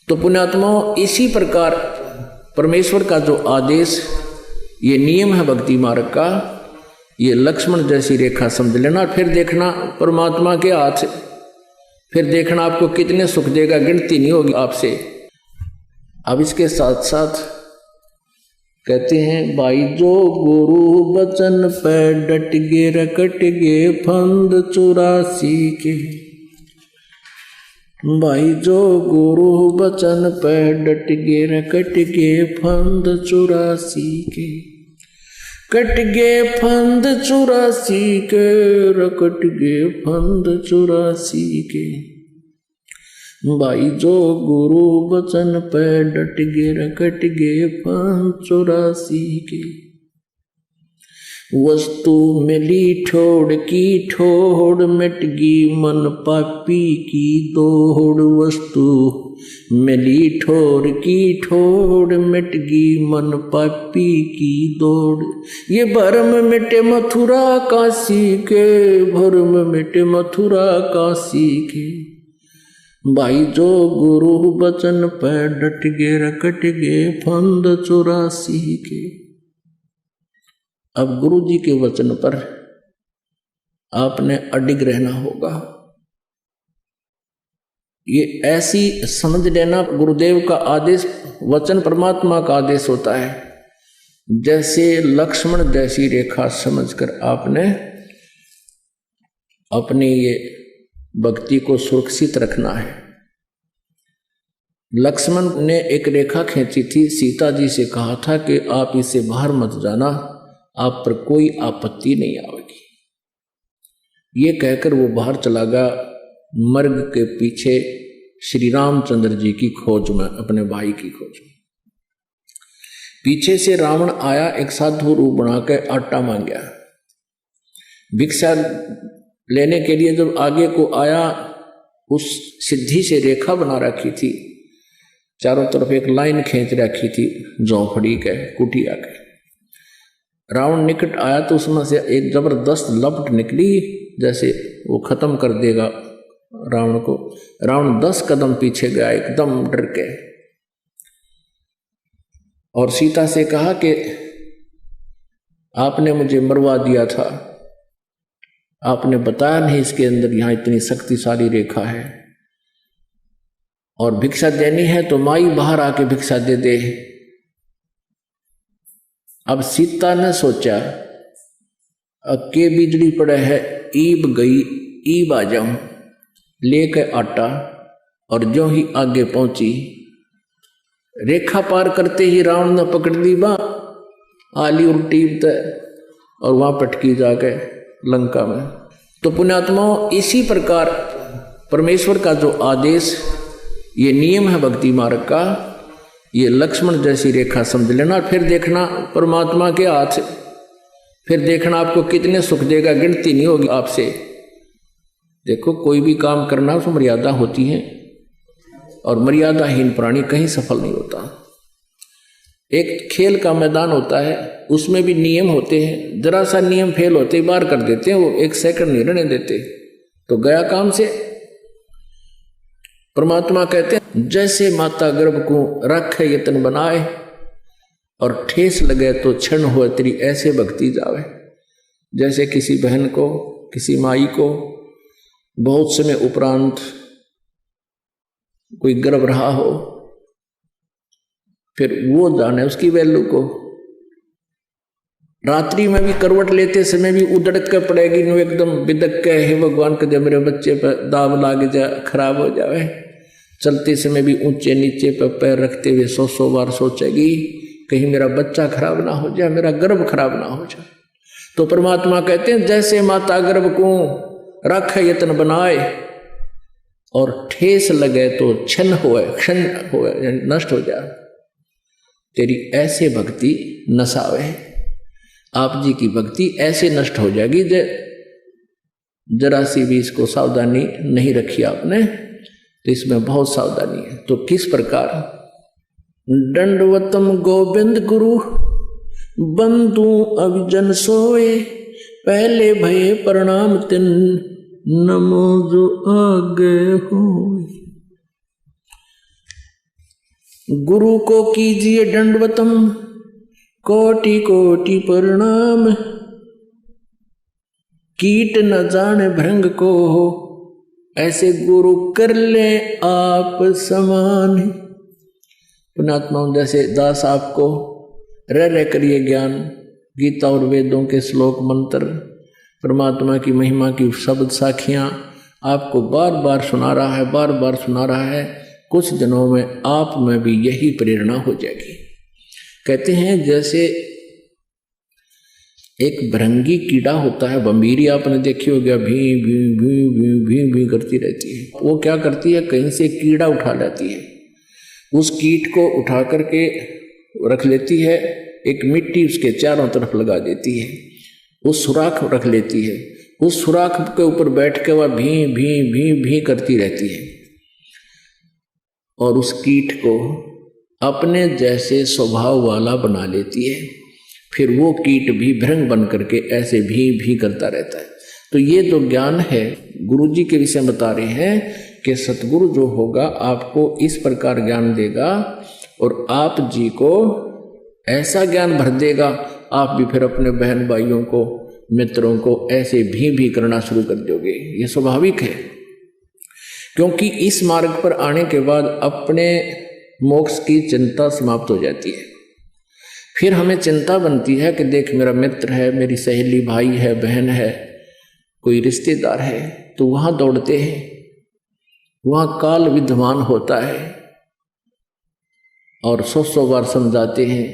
तो पुण्यात्माओं, इसी प्रकार परमेश्वर का जो आदेश, ये नियम है भक्ति मार्ग का, ये लक्ष्मण जैसी रेखा समझ लेना। फिर देखना परमात्मा के हाथ से, फिर देखना आपको कितने सुख देगा, गिनती नहीं होगी आपसे। अब इसके साथ साथ कहते हैं, भाई जो गुरु बचन पे डट गे रकट गे फंद 84 के। भाई जो गुरु बचन पे डट गे रकट गे फंद 84 के। कट गे फंद 84 के, रकट गे फंद 84 के। भाई जो गुरु बचन पे डट गे रकट गे फंद 84 के। वस्तु मिली ठोड़ की ठोड़, मिट गई मन पापी की दौड़। वस्तु मिली ठोड़ की ठोड़, मिट गई मन पापी की दौड़। ये भरम मिटे मथुरा काशी के, भरम मिटे मथुरा काशी के। भाई जो गुरु बचन पे डट गे रकट गे फंद 84 के। अब गुरु जी के वचन पर आपने अडिग रहना होगा। ये ऐसी समझ लेना, गुरुदेव का आदेश, वचन परमात्मा का आदेश होता है, जैसे लक्ष्मण जैसी रेखा समझकर आपने अपनी ये भक्ति को सुरक्षित रखना है। लक्ष्मण ने एक रेखा खींची थी, सीता जी से कहा था कि आप इसे बाहर मत जाना, आप पर कोई आपत्ति नहीं आएगी। ये कहकर वो बाहर चला गया मर्ग के पीछे श्री रामचंद्र जी की खोज में, अपने भाई की खोज में। पीछे से रावण आया, एक साधु रूप बनाकर आटा मांगा। भिक्षा लेने के लिए जब आगे को आया, उस सिद्धि से रेखा बना रखी थी, चारों तरफ एक लाइन खींच रखी थी झोंपड़ी के, कुटिया के। रावण निकट आया तो उसमें से एक जबरदस्त लपट निकली, जैसे वो खत्म कर देगा रावण को। रावण 10 कदम पीछे गया एकदम डर के, और सीता से कहा कि आपने मुझे मरवा दिया था, आपने बताया नहीं इसके अंदर यहाँ इतनी शक्तिशाली रेखा है, और भिक्षा देनी है तो माई बाहर आके भिक्षा दे दे। अब सीता ने सोचा, अब के बिजली पड़े है, ईब गई ईब आ जाऊं, लेके आटा। और जो ही आगे पहुंची, रेखा पार करते ही रावण ने पकड़ ली बाँ आली उल्टी और वहां पटकी जाके लंका में। तो पुण्यात्माओं, इसी प्रकार परमेश्वर का जो आदेश, ये नियम है भक्ति मार्ग का, ये लक्ष्मण जैसी रेखा समझ लेना। फिर देखना परमात्मा के हाथ से, फिर देखना आपको कितने सुख देगा, गिनती नहीं होगी आपसे। देखो, कोई भी काम करना उसमें मर्यादा होती है, और मर्यादाहीन प्राणी कहीं सफल नहीं होता। एक खेल का मैदान होता है, उसमें भी नियम होते हैं, जरा सा नियम फेल होते ही बाहर कर देते हैं, वो 1 सेकंड नहीं रहने देते, तो गया काम से। परमात्मा कहते हैं, जैसे माता गर्भ को रखे यत्न बनाए, और ठेस लगे तो क्षण हो तेरी ऐसे भक्ति जावे। जैसे किसी बहन को, किसी माई को बहुत समय उपरांत कोई गर्भ रहा हो, फिर वो जाने उसकी वैल्यू को। रात्रि में भी करवट लेते समय भी उदड़क के पड़ेगी, नो एकदम बिदक के, हे भगवान के जब मेरे बच्चे पर दाव लाग जाए, खराब हो जाए। चलते समय भी ऊंचे नीचे पर पैर रखते हुए 100 बार सोचेगी, कहीं मेरा बच्चा खराब ना हो जाए, मेरा गर्भ खराब ना हो जाए। तो परमात्मा कहते हैं, जैसे माता गर्भ को रख यत्न बनाए, और ठेस लगे तो क्षण होए नष्ट हो जाए, तेरी ऐसे भक्ति नसावे। आप जी की भक्ति ऐसे नष्ट हो जाएगी, जरा सी भी इसको सावधानी नहीं रखी आपने, तो इसमें बहुत सावधानी है। तो किस प्रकार, दंडवतम गोविंद गुरु बंधु अभिजन सोए, पहले भये प्रणाम तिन नमो जो आगे हो। गुरु को कीजिए दंडवतम, कोटि कोटि प्रणाम। कीट न जाने भृंग को, ऐसे गुरु कर ले आप समान। पुण्यात्माओं, जैसे दास आपको रह करिए ज्ञान, गीता और वेदों के श्लोक मंत्र, परमात्मा की महिमा की शब्द साखियां आपको बार बार सुना रहा है, बार बार सुना रहा है। कुछ दिनों में आप में भी यही प्रेरणा हो जाएगी। कहते हैं जैसे एक भृंगी कीड़ा होता है, बम्बीरी आपने देखी होगी, भी भी भी भी भी भी करती रहती है। वो क्या करती है, कहीं से कीड़ा उठा लेती है, उस कीट को उठा करके रख लेती है, एक मिट्टी उसके चारों तरफ लगा देती है, उस सुराख रख लेती है, उस सुराख के ऊपर बैठ के वह भी भी भी भी करती रहती है और उस कीट को अपने जैसे स्वभाव वाला बना लेती है। फिर वो कीट भी भृंग बन करके ऐसे भी करता रहता है। तो ये जो ज्ञान है गुरु जी के विषय बता रहे हैं कि सतगुरु जो होगा आपको इस प्रकार ज्ञान देगा और आप जी को ऐसा ज्ञान भर देगा, आप भी फिर अपने बहन भाइयों को, मित्रों को ऐसे भी करना शुरू कर दोगे। ये स्वाभाविक है, क्योंकि इस मार्ग पर आने के बाद अपने मोक्ष की चिंता समाप्त हो जाती है। फिर हमें चिंता बनती है कि देख मेरा मित्र है, मेरी सहेली, भाई है, बहन है, कोई रिश्तेदार है, तो वहाँ दौड़ते हैं, वहाँ काल विद्यमान होता है और 100 बार समझाते हैं,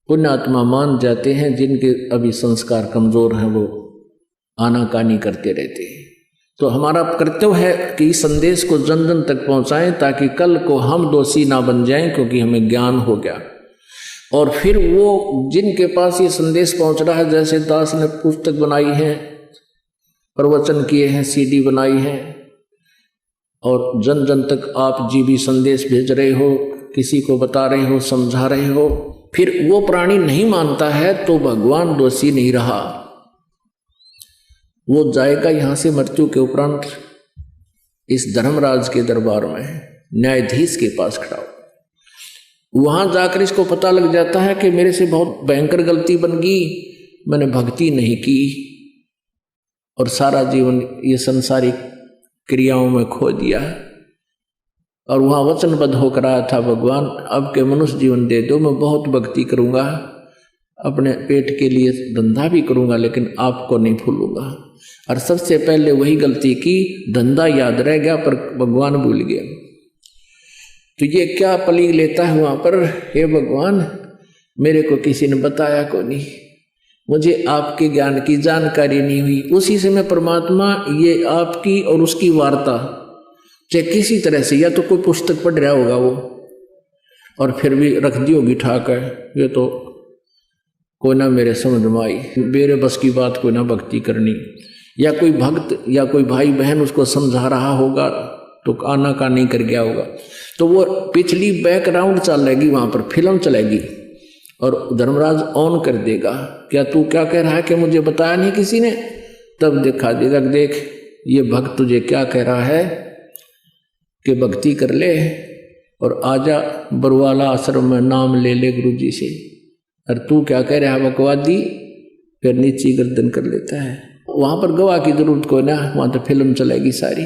पुण्यात्मा मान जाते हैं, जिनके अभी संस्कार कमजोर हैं वो आनाकानी करते रहते हैं। तो हमारा कर्तव्य है कि इस संदेश को जन जन तक पहुंचाएं ताकि कल को हम दोषी ना बन जाएं, क्योंकि हमें ज्ञान हो गया। और फिर वो जिनके पास ये संदेश पहुंच रहा है, जैसे दास ने पुस्तक बनाई है, प्रवचन किए हैं, सीडी बनाई है और जन जन तक आप जी भी संदेश भेज रहे हो, किसी को बता रहे हो, समझा रहे हो, फिर वो प्राणी नहीं मानता है तो भगवान दोषी नहीं रहा। वो जाएगा यहां से मृत्यु के उपरांत इस धर्मराज के दरबार में, न्यायाधीश के पास खड़ा हो। वहां जाकर इसको पता लग जाता है कि मेरे से बहुत भयंकर गलती बन गई, मैंने भक्ति नहीं की और सारा जीवन ये संसारिक क्रियाओं में खो दिया है। और वहाँ वचनबद्ध होकर आया था, भगवान अब के मनुष्य जीवन दे दो, मैं बहुत भक्ति करूँगा, अपने पेट के लिए धंधा भी करूँगा, लेकिन आपको नहीं भूलूंगा। और सबसे पहले वही गलती की, धंधा याद रह गया पर भगवान भूल गया। तो ये क्या पली लेता है वहाँ पर, हे भगवान मेरे को किसी ने बताया को नहीं, मुझे आपके ज्ञान की जानकारी नहीं हुई। उसी से मैं परमात्मा ये आपकी और उसकी वार्ता चाहे किसी तरह से, या तो कोई पुस्तक पढ़ रहा होगा वो और फिर भी रख दी होगी ठाक है, ये तो कोई ना मेरे समझ में आई, मेरे बस की बात कोई ना भक्ति करनी, या कोई भक्त या कोई भाई बहन उसको समझा रहा होगा तो आना का नहीं कर गया होगा। तो वो पिछली बैकग्राउंड चलेगी, वहां पर फिल्म चलेगी और धर्मराज ऑन कर देगा, क्या तू क्या कह रहा है कि मुझे बताया नहीं किसी ने, तब दिखा देगा, देख ये भक्त तुझे क्या कह रहा है कि भक्ति कर ले और आजा बरवाला आश्रम में नाम ले ले गुरु जी से, और तू क्या कह रहा है बकवादी, फिर नीची गर्दन कर लेता है। वहां पर गवाह की जरूरत को ना, वहां तो फिल्म चलेगी सारी।